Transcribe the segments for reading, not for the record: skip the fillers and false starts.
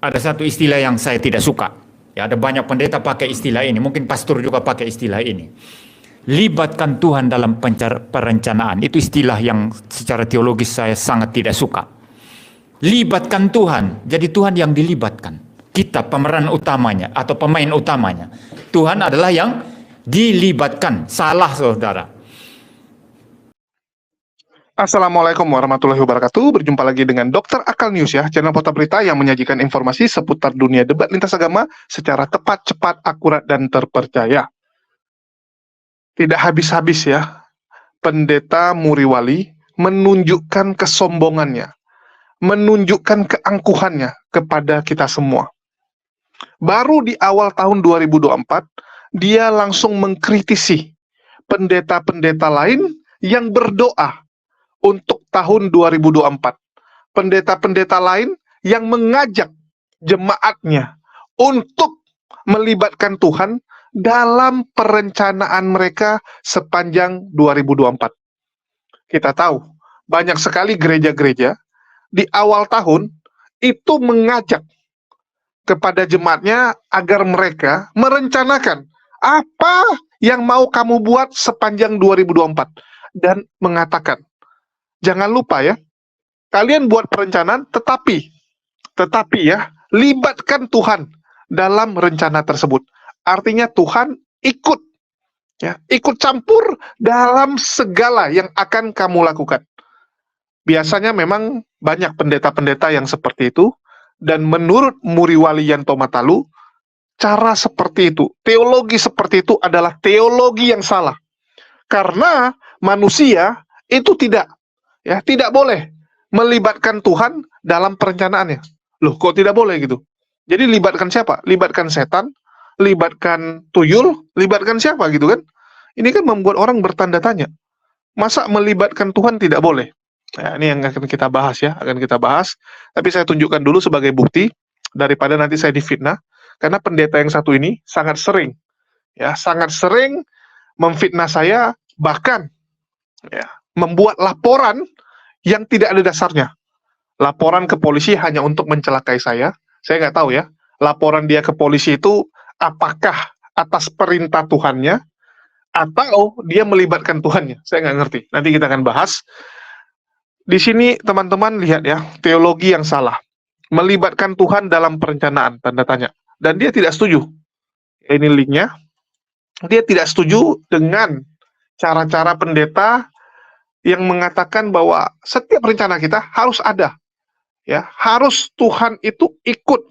Ada satu istilah yang saya tidak suka. Ya, ada banyak pendeta pakai istilah ini, mungkin pastor juga pakai istilah ini. Libatkan Tuhan dalam perencanaan. Itu istilah yang secara teologis saya sangat tidak suka. Libatkan Tuhan, jadi Tuhan yang dilibatkan. Kita pemeran utamanya atau pemain utamanya. Tuhan adalah yang dilibatkan. Salah, saudara. Assalamualaikum warahmatullahi wabarakatuh. Berjumpa lagi dengan Dr. Akal News ya, channel Kota Berita yang menyajikan informasi seputar dunia debat lintas agama secara tepat, cepat, akurat, dan terpercaya. Tidak habis-habis ya, Pendeta Muriwali menunjukkan kesombongannya, menunjukkan keangkuhannya kepada kita semua. Baru di awal tahun 2024, dia langsung mengkritisi pendeta-pendeta lain yang berdoa untuk tahun 2024. Pendeta-pendeta lain yang mengajak jemaatnya untuk melibatkan Tuhan dalam perencanaan mereka sepanjang 2024. Kita tahu, banyak sekali gereja-gereja di awal tahun itu mengajak kepada jemaatnya agar mereka merencanakan apa yang mau kamu buat sepanjang 2024 dan mengatakan, jangan lupa ya, kalian buat perencanaan, tetapi ya, libatkan Tuhan dalam rencana tersebut. Artinya Tuhan ikut, ya, ikut campur dalam segala yang akan kamu lakukan. Biasanya memang banyak pendeta-pendeta yang seperti itu, dan menurut Muriwali Yanto Matalu, cara seperti itu, teologi seperti itu adalah teologi yang salah. Karena manusia itu tidak boleh melibatkan Tuhan dalam perencanaannya. Loh, kok tidak boleh gitu? Jadi libatkan siapa? Libatkan setan, libatkan tuyul, libatkan siapa gitu kan? Ini kan membuat orang bertanda tanya. Masa melibatkan Tuhan tidak boleh? Nah, ini yang akan kita bahas ya, Tapi saya tunjukkan dulu sebagai bukti daripada nanti saya difitnah. Karena pendeta yang satu ini sangat sering memfitnah saya, bahkan ya, membuat laporan yang tidak ada dasarnya. Laporan ke polisi hanya untuk mencelakai saya. Saya nggak tahu ya, laporan dia ke polisi itu apakah atas perintah Tuhannya atau dia melibatkan Tuhannya. Saya nggak ngerti. Nanti kita akan bahas. Di sini teman-teman lihat ya, teologi yang salah. Melibatkan Tuhan dalam perencanaan, tanda tanya. Dan dia tidak setuju. Ini linknya. Dia tidak setuju dengan cara-cara pendeta yang mengatakan bahwa setiap rencana kita harus ada, ya, harus Tuhan itu ikut,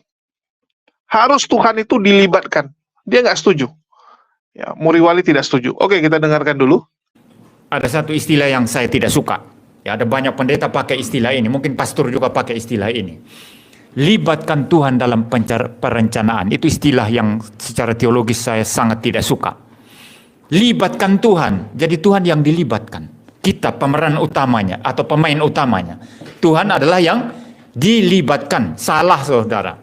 harus Tuhan itu dilibatkan. Dia nggak setuju. Ya, Muriwali tidak setuju. Oke, kita dengarkan dulu. Ada satu istilah yang saya tidak suka. Ya, ada banyak pendeta pakai istilah ini, mungkin pastor juga pakai istilah ini. Libatkan Tuhan dalam perencanaan. Itu istilah yang secara teologis saya sangat tidak suka. Libatkan Tuhan, jadi Tuhan yang dilibatkan. Kita pemeran utamanya atau pemain utamanya. Tuhan adalah yang dilibatkan. Salah, saudara.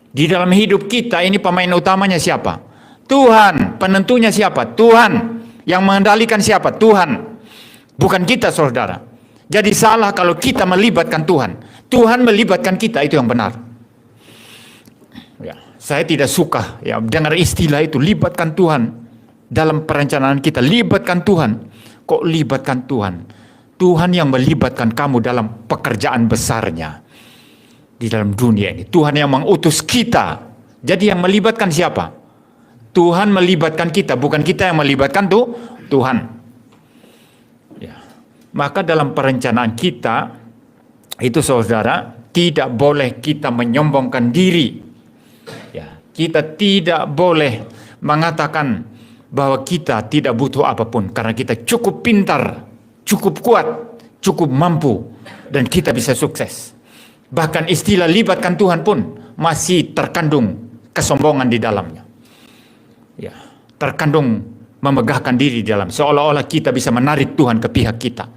Di dalam hidup kita ini pemain utamanya siapa? Tuhan. Penentunya siapa? Tuhan. Yang mengendalikan siapa? Tuhan. Bukan kita, saudara. Jadi salah kalau kita melibatkan Tuhan. Tuhan melibatkan kita, itu yang benar. Ya, saya tidak suka ya dengar istilah itu, libatkan Tuhan dalam perencanaan kita. Libatkan Tuhan. Kok libatkan Tuhan? Tuhan yang melibatkan kamu dalam pekerjaan besarnya di dalam dunia ini. Tuhan yang mengutus kita. Jadi yang melibatkan siapa? Tuhan melibatkan kita, bukan kita yang melibatkan Tuhan. Ya. Maka dalam perencanaan kita itu, saudara, tidak boleh kita menyombongkan diri. Ya, kita tidak boleh mengatakan bahwa kita tidak butuh apapun karena kita cukup pintar, cukup kuat, cukup mampu, dan kita bisa sukses. Bahkan istilah libatkan Tuhan pun masih terkandung kesombongan di dalamnya. Ya, terkandung memegahkan diri di dalam, seolah-olah kita bisa menarik Tuhan ke pihak kita.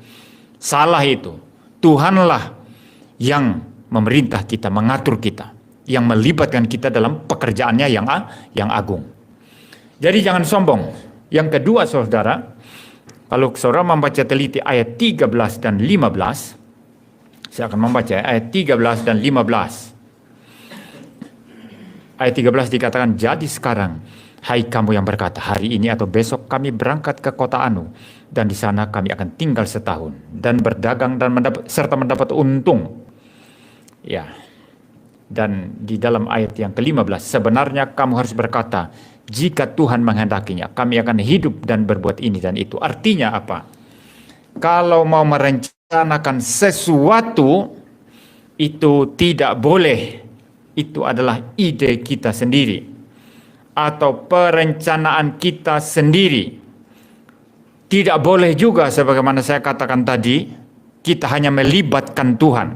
Salah itu. Tuhanlah yang memerintah kita, mengatur kita, yang melibatkan kita dalam pekerjaannya yang agung. Jadi jangan sombong. Yang kedua, saudara, kalau saudara membaca teliti ayat 13 dan 15, Saya akan membaca ayat 13 dan 15. Ayat 13 dikatakan, jadi sekarang, hai kamu yang berkata, hari ini atau besok kami berangkat ke kota Anu, dan di sana kami akan tinggal setahun, dan berdagang dan serta mendapat untung. Ya, dan di dalam ayat yang ke-15, sebenarnya kamu harus berkata, jika Tuhan menghendakinya, kami akan hidup dan berbuat ini dan itu. Artinya apa? Kalau mau merencanakan sesuatu, itu tidak boleh. Itu adalah ide kita sendiri. Atau perencanaan kita sendiri. Tidak boleh juga, sebagaimana saya katakan tadi, kita hanya melibatkan Tuhan.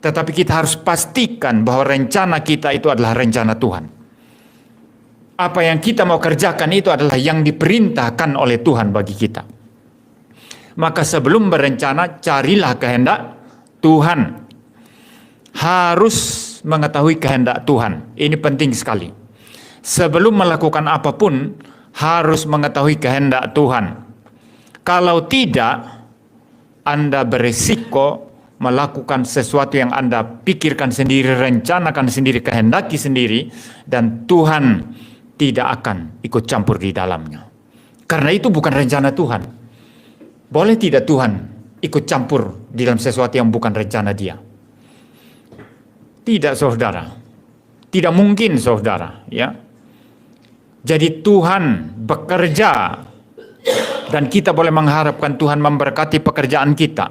Tetapi kita harus pastikan bahwa rencana kita itu adalah rencana Tuhan. Apa yang kita mau kerjakan itu adalah yang diperintahkan oleh Tuhan bagi kita. Maka sebelum berencana, carilah kehendak Tuhan. Harus mengetahui kehendak Tuhan. Ini penting sekali. Sebelum melakukan apapun, harus mengetahui kehendak Tuhan. Kalau tidak, Anda berisiko melakukan sesuatu yang Anda pikirkan sendiri, rencanakan sendiri, kehendaki sendiri, dan Tuhan tidak akan ikut campur di dalamnya. Karena itu bukan rencana Tuhan. Boleh tidak Tuhan ikut campur di dalam sesuatu yang bukan rencana Dia? Tidak, saudara. Tidak mungkin, saudara. Ya. Jadi Tuhan bekerja, dan kita boleh mengharapkan Tuhan memberkati pekerjaan kita,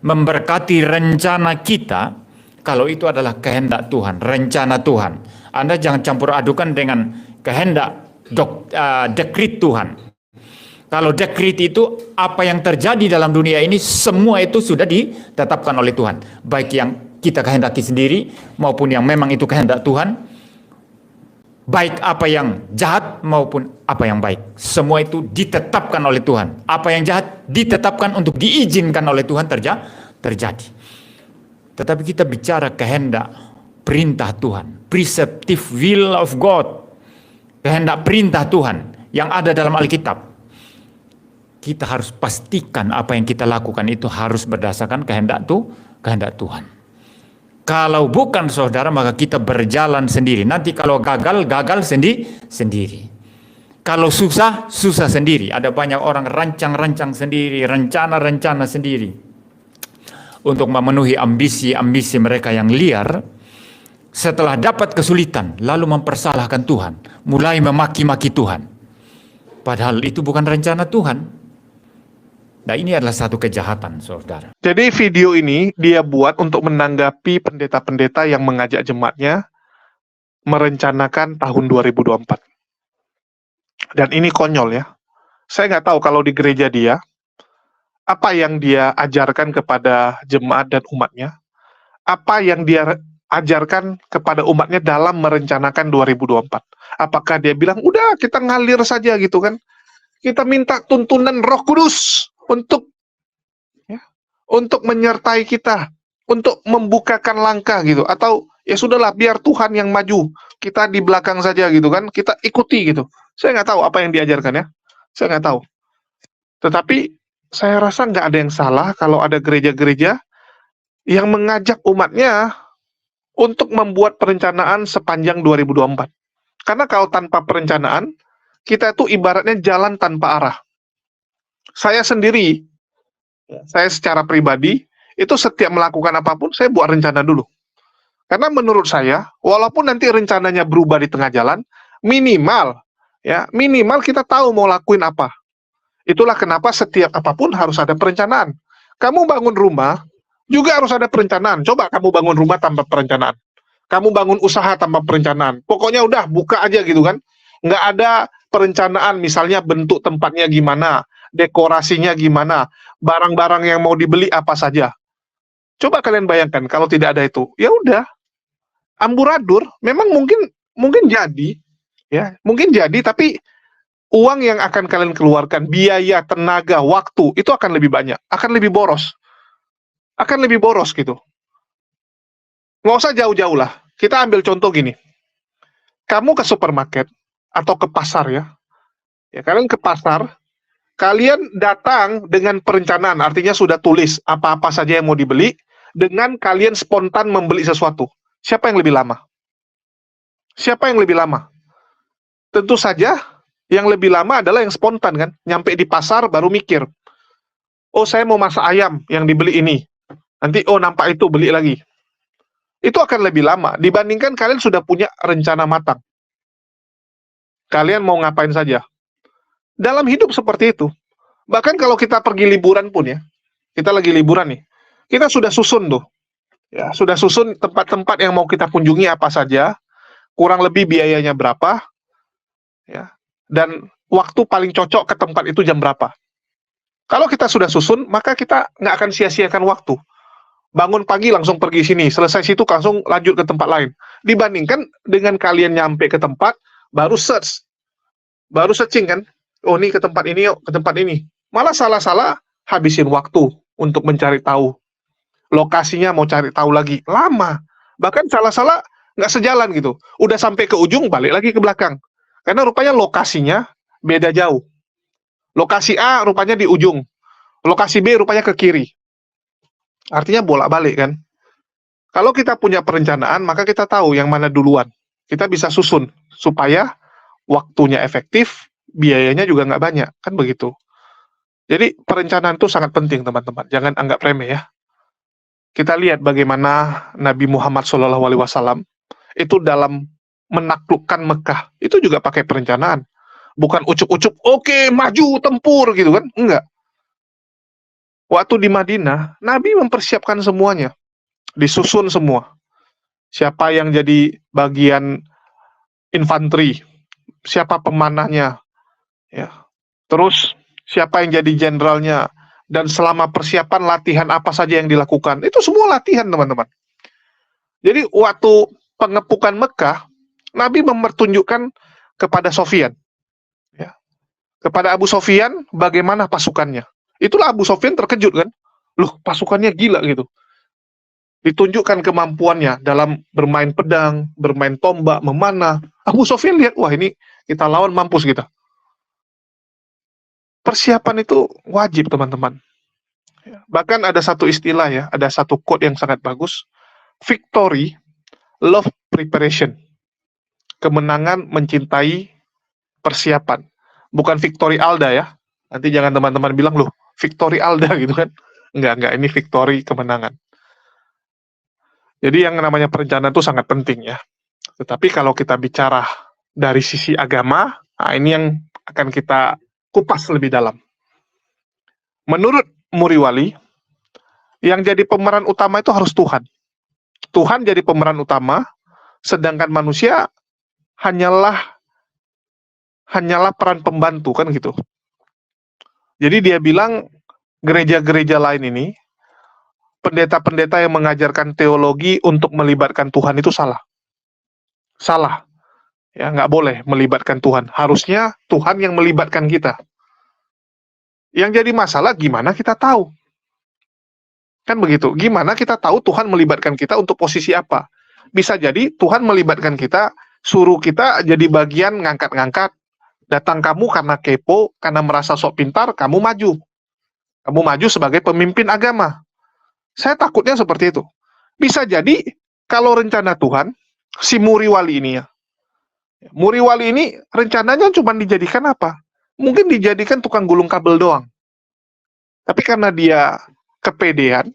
memberkati rencana kita, kalau itu adalah kehendak Tuhan, rencana Tuhan. Anda jangan campur adukan dengan kehendak dekrit Tuhan. Kalau dekrit itu, apa yang terjadi dalam dunia ini, semua itu sudah ditetapkan oleh Tuhan. Baik yang kita kehendaki sendiri, maupun yang memang itu kehendak Tuhan. Baik apa yang jahat, maupun apa yang baik. Semua itu ditetapkan oleh Tuhan. Apa yang jahat, ditetapkan untuk diizinkan oleh Tuhan terjadi. Tetapi kita bicara kehendak, perintah Tuhan. Preceptive will of God. Kehendak perintah Tuhan yang ada dalam Alkitab. Kita harus pastikan apa yang kita lakukan itu harus berdasarkan kehendak Tuhan. Kalau bukan, saudara, maka kita berjalan sendiri. Nanti kalau gagal sendiri. Kalau susah sendiri. Ada banyak orang rancang sendiri, rencana sendiri. Untuk memenuhi ambisi mereka yang liar. Setelah dapat kesulitan, lalu mempersalahkan Tuhan. Mulai memaki-maki Tuhan. Padahal itu bukan rencana Tuhan. Nah, ini adalah satu kejahatan, saudara. Jadi video ini dia buat untuk menanggapi pendeta-pendeta yang mengajak jemaatnya merencanakan tahun 2024. Dan ini konyol ya. Saya nggak tahu kalau di gereja dia, apa yang dia ajarkan kepada jemaat dan umatnya, apa yang dia ajarkan kepada umatnya dalam merencanakan 2024. Apakah dia bilang, udah kita ngalir saja gitu kan, kita minta tuntunan Roh Kudus untuk menyertai kita, untuk membukakan langkah gitu, atau ya sudahlah biar Tuhan yang maju, kita di belakang saja gitu kan, kita ikuti gitu. Saya nggak tahu apa yang diajarkan ya, saya nggak tahu. Tetapi saya rasa nggak ada yang salah kalau ada gereja-gereja yang mengajak umatnya untuk membuat perencanaan sepanjang 2024. Karena kalau tanpa perencanaan, kita itu ibaratnya jalan tanpa arah. Saya sendiri, saya secara pribadi, itu setiap melakukan apapun, saya buat rencana dulu. Karena menurut saya, walaupun nanti rencananya berubah di tengah jalan, minimal kita tahu mau lakuin apa. Itulah kenapa setiap apapun harus ada perencanaan. Kamu bangun rumah, juga harus ada perencanaan. Coba kamu bangun rumah tanpa perencanaan. Kamu bangun usaha tanpa perencanaan. Pokoknya udah, buka aja gitu kan. Nggak ada perencanaan, misalnya bentuk tempatnya gimana, dekorasinya gimana, barang-barang yang mau dibeli apa saja. Coba kalian bayangkan kalau tidak ada itu, ya udah, amburadul. Memang mungkin jadi, ya mungkin jadi, tapi uang yang akan kalian keluarkan, biaya, tenaga, waktu itu akan lebih banyak, akan lebih boros gitu. Nggak usah jauh-jauh lah. Kita ambil contoh gini, kamu ke supermarket atau ke pasar ya kalian ke pasar. Kalian datang dengan perencanaan, artinya sudah tulis apa-apa saja yang mau dibeli, dengan kalian spontan membeli sesuatu. Siapa yang lebih lama? Siapa yang lebih lama? Tentu saja yang lebih lama adalah yang spontan kan. Nyampe di pasar baru mikir. Oh, saya mau masak ayam yang dibeli ini. Nanti, oh nampak itu, beli lagi. Itu akan lebih lama dibandingkan kalian sudah punya rencana matang. Kalian mau ngapain saja. Dalam hidup seperti itu. Bahkan kalau kita pergi liburan pun ya. Kita lagi liburan nih. Kita sudah susun tuh. Ya, sudah susun tempat-tempat yang mau kita kunjungi apa saja. Kurang lebih biayanya berapa. Ya. Dan waktu paling cocok ke tempat itu jam berapa. Kalau kita sudah susun, maka kita nggak akan sia-siakan waktu. Bangun pagi langsung pergi sini, selesai situ langsung lanjut ke tempat lain. Dibandingkan dengan kalian nyampe ke tempat, baru search. Baru searching kan, oh ini ke tempat ini yuk, ke tempat ini. Malah salah-salah habisin waktu untuk mencari tahu. Lokasinya mau cari tahu lagi, lama. Bahkan salah-salah nggak sejalan gitu. Udah sampai ke ujung, balik lagi ke belakang. Karena rupanya lokasinya beda jauh. Lokasi A rupanya di ujung. Lokasi B rupanya ke kiri. Artinya bolak-balik kan. Kalau kita punya perencanaan, maka kita tahu yang mana duluan. Kita bisa susun supaya waktunya efektif, biayanya juga nggak banyak, kan begitu. Jadi perencanaan itu sangat penting teman-teman, jangan anggap remeh ya. Kita lihat bagaimana Nabi Muhammad SAW itu dalam menaklukkan Mekah, itu juga pakai perencanaan. Bukan ucup-ucup, oke, maju, tempur, gitu kan. Enggak. Waktu di Madinah, Nabi mempersiapkan semuanya. Disusun semua. Siapa yang jadi bagian infanteri, siapa pemanahnya, ya. Terus, siapa yang jadi jenderalnya, dan selama persiapan latihan apa saja yang dilakukan. Itu semua latihan, teman-teman. Jadi, waktu pengepukan Mekah, Nabi mempertunjukkan kepada Sofyan, kepada Abu Sofyan bagaimana pasukannya. Itulah Abu Sofyan terkejut kan, loh pasukannya gila gitu. Ditunjukkan kemampuannya dalam bermain pedang, bermain tombak, memanah. Abu Sofyan lihat, wah ini kita lawan mampus kita. Persiapan itu wajib teman-teman. Bahkan ada satu istilah ya, ada satu quote yang sangat bagus. Victory, love preparation. Kemenangan mencintai persiapan. Bukan Victory Alda ya. Nanti jangan teman-teman bilang, loh, Victory Alda gitu kan. Enggak, ini victory kemenangan. Jadi yang namanya perencanaan itu sangat penting ya. Tetapi kalau kita bicara dari sisi agama, nah ini yang akan kita kupas lebih dalam. Menurut Muriwali, yang jadi pemeran utama itu harus Tuhan. Tuhan jadi pemeran utama, sedangkan manusia hanyalah peran pembantu kan gitu. Jadi dia bilang gereja-gereja lain ini, pendeta-pendeta yang mengajarkan teologi untuk melibatkan Tuhan itu salah. Salah. Ya, nggak boleh melibatkan Tuhan. Harusnya Tuhan yang melibatkan kita. Yang jadi masalah gimana kita tahu? Kan begitu. Gimana kita tahu Tuhan melibatkan kita untuk posisi apa? Bisa jadi Tuhan melibatkan kita, suruh kita jadi bagian ngangkat-ngangkat. Datang kamu karena kepo, karena merasa sok pintar, kamu maju. Kamu maju sebagai pemimpin agama. Saya takutnya seperti itu. Bisa jadi kalau rencana Tuhan, si Muriwali ini ya. Muriwali ini rencananya cuma dijadikan apa? Mungkin dijadikan tukang gulung kabel doang. Tapi karena dia kepedean,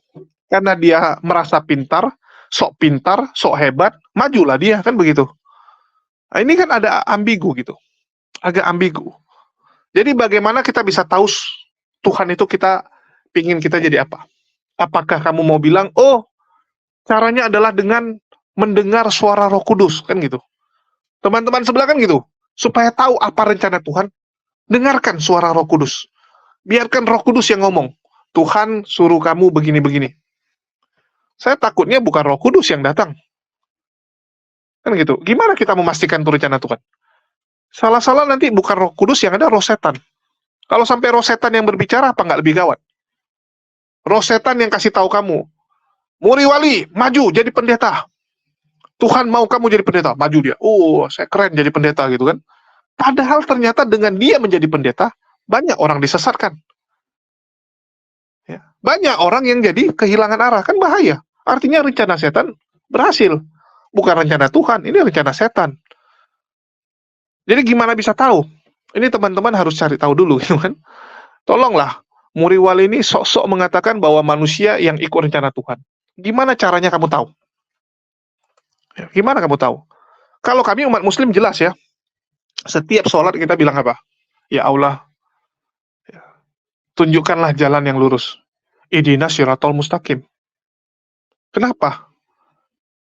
karena dia merasa pintar, sok hebat, majulah dia, kan begitu. Nah, ini kan ada ambigu gitu. Agak ambigu. Jadi bagaimana kita bisa tahu Tuhan itu pingin kita jadi apa? Apakah kamu mau bilang, oh caranya adalah dengan mendengar suara Roh Kudus, kan gitu. Teman-teman sebelah kan gitu. Supaya tahu apa rencana Tuhan, dengarkan suara Roh Kudus. Biarkan Roh Kudus yang ngomong. Tuhan suruh kamu begini-begini. Saya takutnya bukan Roh Kudus yang datang. Kan gitu. Gimana kita memastikan itu rencana Tuhan? Salah-salah nanti bukan Roh Kudus, yang ada roh setan. Kalau sampai roh setan yang berbicara, apa nggak lebih gawat? Roh setan yang kasih tahu kamu, Muriwali, maju jadi pendeta. Tuhan mau kamu jadi pendeta, maju dia. Oh, saya keren jadi pendeta gitu kan. Padahal ternyata dengan dia menjadi pendeta, banyak orang disesatkan. Ya. Banyak orang yang jadi kehilangan arah, kan bahaya. Artinya rencana setan berhasil. Bukan rencana Tuhan, ini rencana setan. Jadi gimana bisa tahu? Ini teman-teman harus cari tahu dulu, gitu kan. Tolonglah, Muriwali ini sok-sok mengatakan bahwa manusia yang ikut rencana Tuhan. Gimana caranya kamu tahu? Gimana kamu tahu? Kalau kami umat muslim jelas ya, setiap sholat kita bilang apa? Ya Allah, tunjukkanlah jalan yang lurus. Ihdinas syiratal mustaqim. Kenapa?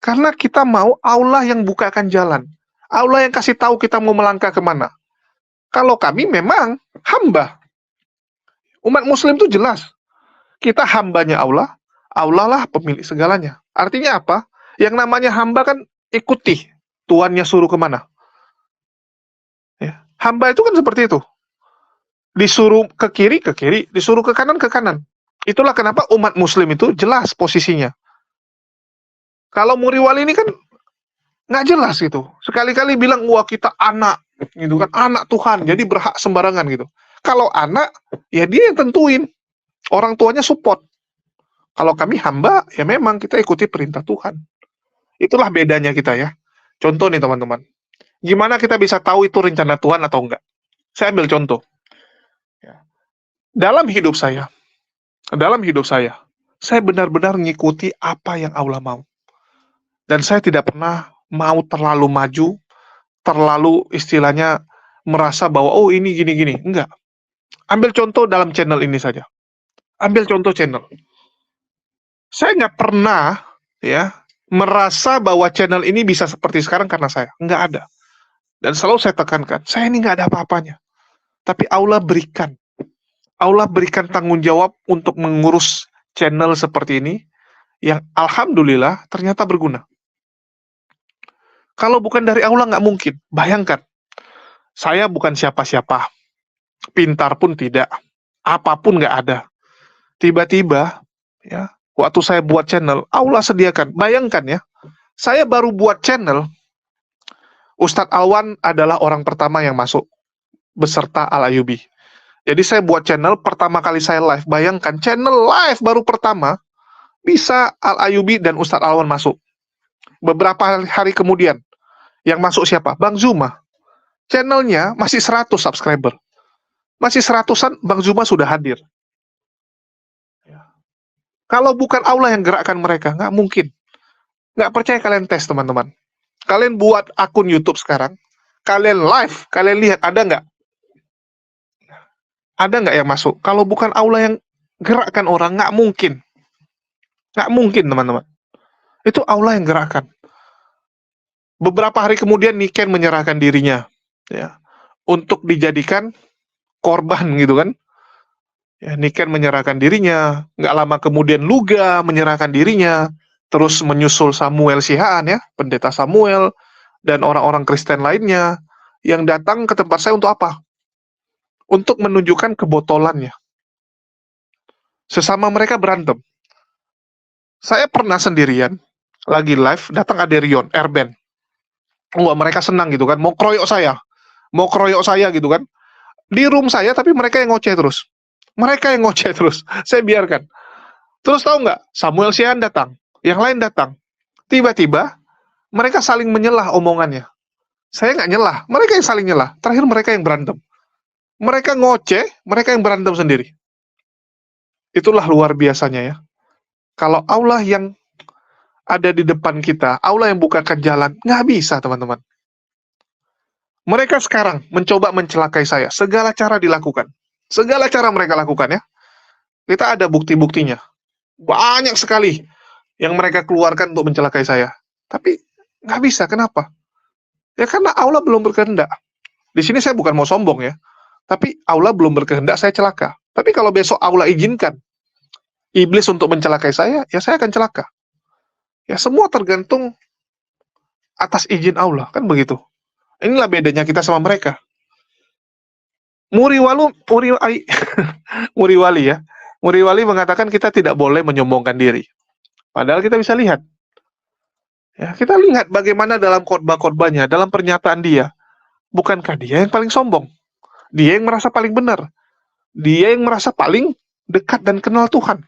Karena kita mau Allah yang bukakan jalan. Allah yang kasih tahu kita mau melangkah kemana. Kalau kami memang hamba. Umat muslim itu jelas. Kita hambanya Allah, Allah lah pemilik segalanya. Artinya apa? Yang namanya hamba kan ikuti. Tuannya suruh kemana. Ya. Hamba itu kan seperti itu. Disuruh ke kiri, disuruh ke kanan, ke kanan. Itulah kenapa umat muslim itu jelas posisinya. Kalau Muriwali ini kan nggak jelas gitu. Sekali-kali bilang, wah kita anak, gitu kan, anak Tuhan, jadi berhak sembarangan gitu. Kalau anak, ya dia yang tentuin. Orang tuanya support. Kalau kami hamba, ya memang kita ikuti perintah Tuhan. Itulah bedanya kita ya. Contoh nih teman-teman. Gimana kita bisa tahu itu rencana Tuhan atau enggak? Saya ambil contoh. Dalam hidup saya, saya benar-benar mengikuti apa yang Allah mau. Dan saya tidak pernah mau terlalu maju, terlalu istilahnya merasa bahwa, oh ini gini-gini. Enggak. Ambil contoh dalam channel ini saja. Ambil contoh channel. Saya nggak pernah ya merasa bahwa channel ini bisa seperti sekarang karena saya. Nggak ada. Dan selalu saya tekankan, saya ini nggak ada apa-apanya. Tapi Allah berikan tanggung jawab untuk mengurus channel seperti ini, yang alhamdulillah ternyata berguna. Kalau bukan dari Allah nggak mungkin. Bayangkan, saya bukan siapa-siapa, pintar pun tidak, apapun nggak ada. Tiba-tiba, ya, waktu saya buat channel, Allah sediakan. Bayangkan ya, saya baru buat channel, Ustadz Alwan adalah orang pertama yang masuk, beserta Al-Ayubi. Jadi saya buat channel, pertama kali saya live, bayangkan, channel live baru pertama, bisa Al-Ayubi dan Ustadz Alwan masuk. Beberapa hari kemudian, yang masuk siapa? Bang Zuma. Channelnya masih 100 subscriber. Masih 100-an, Bang Zuma sudah hadir. Kalau bukan Allah yang gerakkan mereka, nggak mungkin. Nggak percaya, kalian tes teman-teman. Kalian buat akun YouTube sekarang, kalian live, kalian lihat, ada nggak? Ada nggak yang masuk? Kalau bukan Allah yang gerakkan orang, nggak mungkin. Nggak mungkin teman-teman. Itu Allah yang gerakkan. Beberapa hari kemudian Niken menyerahkan dirinya, ya, untuk dijadikan korban gitu kan. Ya, Niken menyerahkan dirinya, nggak lama kemudian Luga menyerahkan dirinya, terus menyusul Samuel Sihaan ya, pendeta Samuel, dan orang-orang Kristen lainnya, yang datang ke tempat saya untuk apa? Untuk menunjukkan kebotolannya. Sesama mereka berantem. Saya pernah sendirian, lagi live, datang Aderion, Erben. Wah, mereka senang gitu kan, mau kroyok saya gitu kan. Di room saya, tapi mereka yang ngoceh terus. Saya biarkan. Terus tahu nggak, Samuel Sian datang, yang lain datang. Tiba-tiba, mereka saling menyelah omongannya. Saya nggak nyelah, mereka yang saling nyelah. Terakhir mereka yang berantem. Mereka ngoceh, mereka yang berantem sendiri. Itulah luar biasanya ya. Kalau Allah yang ada di depan kita, Allah yang bukakan jalan, nggak bisa teman-teman. Mereka sekarang mencoba mencelakai saya, segala cara dilakukan. Segala cara mereka lakukan ya. Kita ada bukti-buktinya. Banyak sekali yang mereka keluarkan untuk mencelakai saya. Tapi nggak bisa, kenapa? Ya karena Allah belum berkehendak. Di sini saya bukan mau sombong ya. Tapi Allah belum berkehendak saya celaka. Tapi kalau besok Allah izinkan iblis untuk mencelakai saya, ya saya akan celaka. Ya semua tergantung atas izin Allah, kan begitu. Inilah bedanya kita sama mereka. Muriwali ya. Muriwali mengatakan kita tidak boleh menyombongkan diri. Padahal kita bisa lihat. Ya, kita lihat bagaimana dalam khotbah-khotbahnya, dalam pernyataan dia. Bukankah dia yang paling sombong? Dia yang merasa paling benar. Dia yang merasa paling dekat dan kenal Tuhan.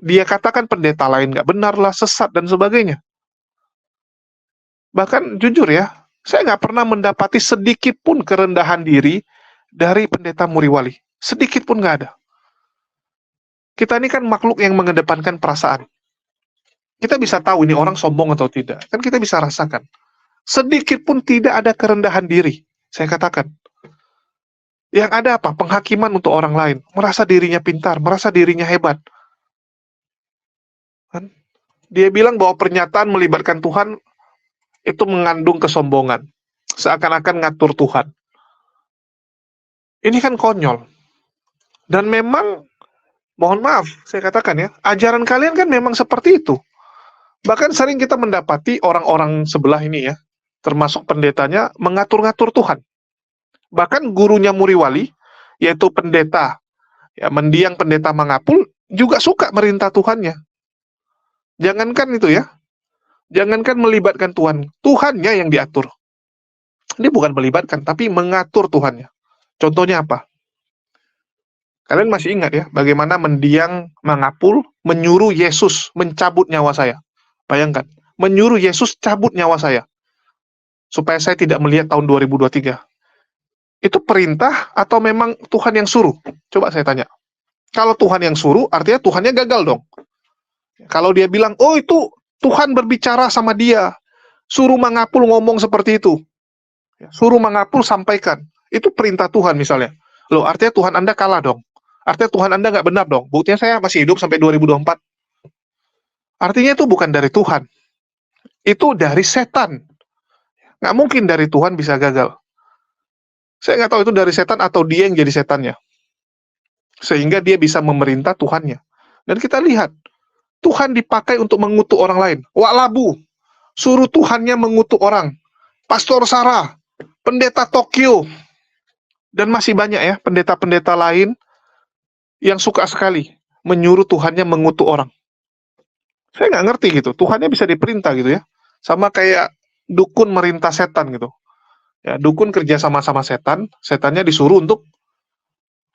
dia katakan pendeta lain nggak benar lah, sesat dan sebagainya. Bahkan jujur ya, saya nggak pernah mendapati sedikit pun kerendahan diri dari pendeta Muriwali. Sedikit pun nggak ada. Kita ini kan makhluk yang mengedepankan perasaan. Kita bisa tahu ini orang sombong atau tidak. Kan kita bisa rasakan. Sedikit pun tidak ada kerendahan diri. Saya katakan. Yang ada apa? Penghakiman untuk orang lain. Merasa dirinya pintar, merasa dirinya hebat. Kan? Dia bilang bahwa pernyataan melibatkan Tuhan itu mengandung kesombongan. Seakan-akan ngatur Tuhan. Ini kan konyol. Dan memang, mohon maaf, saya katakan ya, ajaran kalian kan memang seperti itu. Bahkan sering kita mendapati orang-orang sebelah ini ya, termasuk pendetanya, mengatur-ngatur Tuhan. Bahkan gurunya Muriwali, yaitu pendeta, ya mendiang pendeta Mangapul, juga suka merintah Tuhannya. Jangankan itu ya, jangankan melibatkan Tuhan, Tuhannya yang diatur. Ini bukan melibatkan, tapi mengatur Tuhannya. Contohnya apa? Kalian masih ingat ya, bagaimana mendiang Mangapul menyuruh Yesus mencabut nyawa saya. Bayangkan, menyuruh Yesus cabut nyawa saya, supaya saya tidak melihat tahun 2023. Itu perintah atau memang Tuhan yang suruh? Coba saya tanya. Kalau Tuhan yang suruh, artinya Tuhannya gagal dong. Kalau dia bilang, oh itu Tuhan berbicara sama dia, suruh Mangapul ngomong seperti itu, suruh Mangapul sampaikan, itu perintah Tuhan misalnya. Loh, artinya Tuhan Anda kalah dong. Artinya Tuhan Anda nggak benar dong. Buktinya saya masih hidup sampai 2024. Artinya itu bukan dari Tuhan. Itu dari setan. Nggak mungkin dari Tuhan bisa gagal. Saya nggak tahu itu dari setan atau dia yang jadi setannya. Sehingga dia bisa memerintah Tuhannya. Dan kita lihat, Tuhan dipakai untuk mengutuk orang lain. Wak Labu, suruh Tuhannya mengutuk orang. Pastor Sarah, pendeta Tokyo, dan masih banyak ya pendeta-pendeta lain yang suka sekali menyuruh Tuhannya mengutuk orang. Saya nggak ngerti gitu, Tuhannya bisa diperintah gitu ya. Sama kayak dukun merintah setan gitu. Ya, dukun kerja sama-sama setan, setannya disuruh untuk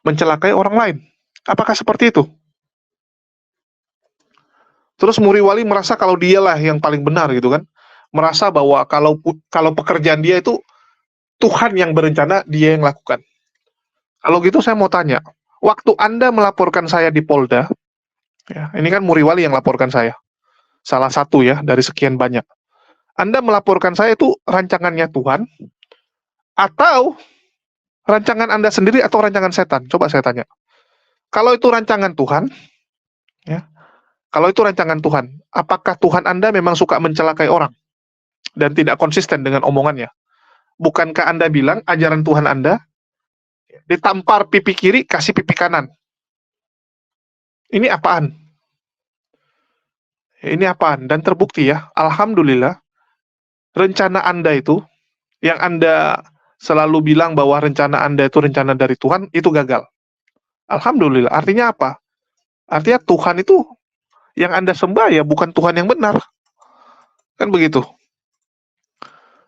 mencelakai orang lain. Apakah seperti itu? Terus Muriwali merasa kalau dialah yang paling benar gitu kan. Merasa bahwa kalau pekerjaan dia itu Tuhan yang berencana, dia yang lakukan. Kalau gitu saya mau tanya, waktu Anda melaporkan saya di Polda, ya, ini kan Muriwali yang laporkan saya. Salah satu ya dari sekian banyak. Anda melaporkan saya itu rancangannya Tuhan atau rancangan Anda sendiri atau rancangan setan? Coba saya tanya. Kalau itu rancangan Tuhan, ya, kalau itu rancangan Tuhan, apakah Tuhan Anda memang suka mencelakai orang dan tidak konsisten dengan omongannya? Bukankah Anda bilang ajaran Tuhan Anda ditampar pipi kiri, kasih pipi kanan? Ini apaan? Ini apaan? Dan terbukti ya, alhamdulillah, rencana Anda itu, yang Anda selalu bilang bahwa rencana Anda itu rencana dari Tuhan, itu gagal. Alhamdulillah, artinya apa? Artinya Tuhan itu yang Anda sembah ya bukan Tuhan yang benar. Kan begitu.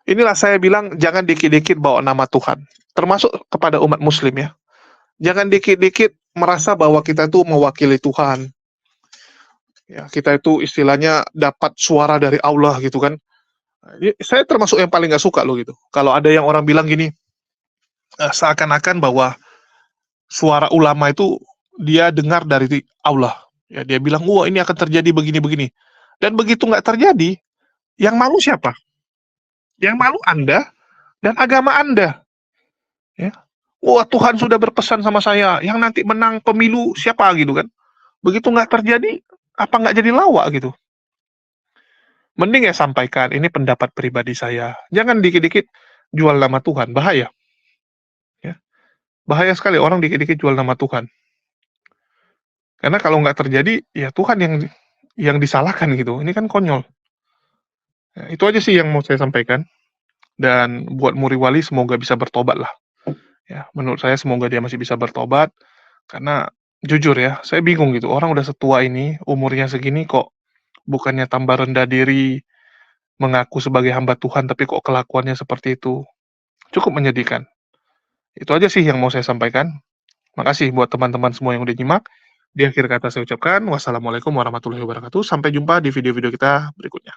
Inilah saya bilang jangan dikit-dikit bawa nama Tuhan. Termasuk kepada umat muslim ya. Jangan dikit-dikit merasa bahwa kita itu mewakili Tuhan. Ya, kita itu istilahnya dapat suara dari Allah gitu kan. Saya termasuk yang paling gak suka loh gitu. Kalau ada yang orang bilang gini, seakan-akan bahwa suara ulama itu dia dengar dari Allah. Ya, dia bilang, wah ini akan terjadi begini-begini. Dan begitu nggak terjadi, yang malu siapa? Yang malu Anda dan agama Anda. Ya. Wah Tuhan sudah berpesan sama saya, yang nanti menang pemilu siapa gitu kan. Begitu nggak terjadi, apa nggak jadi lawak gitu. Mending ya sampaikan, ini pendapat pribadi saya. Jangan dikit-dikit jual nama Tuhan, bahaya. Ya. Bahaya sekali orang dikit-dikit jual nama Tuhan. Karena kalau nggak terjadi, ya Tuhan yang disalahkan gitu. Ini kan konyol. Ya, itu aja sih yang mau saya sampaikan. Dan buat Muriwali semoga bisa bertobat lah. Ya, menurut saya semoga dia masih bisa bertobat. Karena jujur ya, saya bingung gitu. Orang udah setua ini, umurnya segini kok bukannya tambah rendah diri, mengaku sebagai hamba Tuhan, tapi kok kelakuannya seperti itu. Cukup menyedihkan. Itu aja sih yang mau saya sampaikan. Makasih buat teman-teman semua yang udah nyimak. Di akhir kata saya ucapkan wassalamualaikum warahmatullahi wabarakatuh. Sampai jumpa di video-video kita berikutnya.